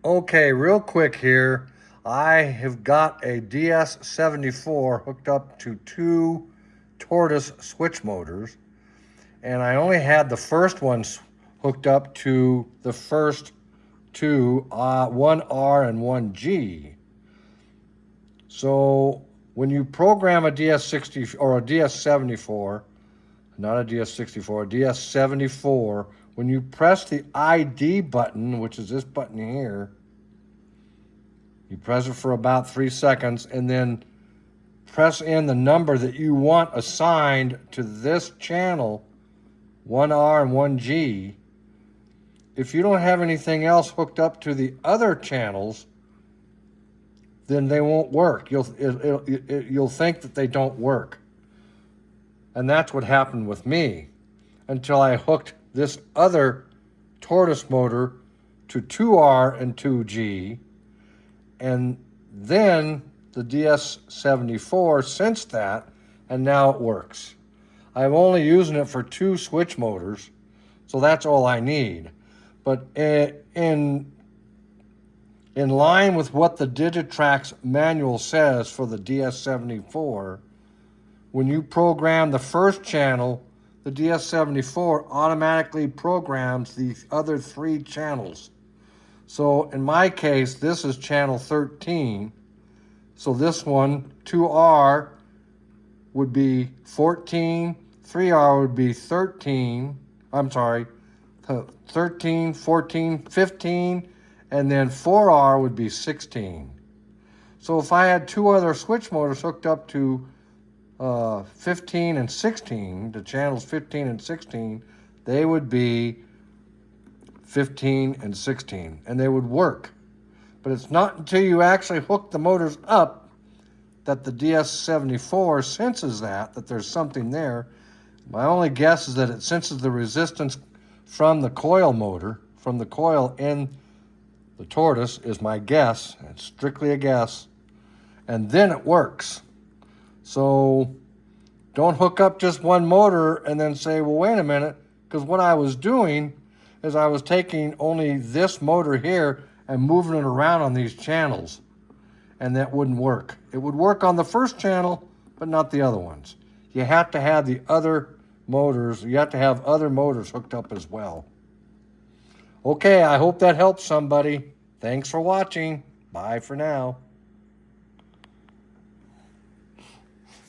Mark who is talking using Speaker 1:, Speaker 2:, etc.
Speaker 1: Okay, real quick here. I have got a DS74 hooked up to two Tortoise switch motors, and I only had the first one hooked up to the first two, one R and one G. So when you program a DS60 or a DS74, not a DS64, a DS74, when you press the ID button, which is this button here, you press it for about 3 seconds and then press in the number that you want assigned to this channel, 1R and 1G. If you don't have anything else hooked up to the other channels, then they won't work. You'll think that they don't work. And that's what happened with me until I hooked this other Tortoise motor to 2R and 2G. And then the DS74 sensed that, and now it works. I'm only using it for two switch motors, so that's all I need. But in line with what the Digitrax manual says for the DS74, when you program the first channel, the DS74 automatically programs the other three channels. So in my case, this is channel 13. So this one, 2R, would be 14, 3R would be 13, 13, 14, 15, and then 4R would be 16. So if I had two other switch motors hooked up to 15 and 16, the channels 15 and 16, they would be 15 and 16, and they would work. But it's not until you actually hook the motors up that the DS74 senses that there's something there. My only guess is that it senses the resistance from the coil motor, from the coil in the Tortoise, is my guess. It's strictly a guess. And then it works. So don't hook up just one motor and then say, well, wait a minute, because what I was doing is I was taking only this motor here and moving it around on these channels, and that wouldn't work. It would work on the first channel, but not the other ones. You have to have the other motors, you have to have other motors hooked up as well. Okay, I hope that helps somebody. Thanks for watching. Bye for now.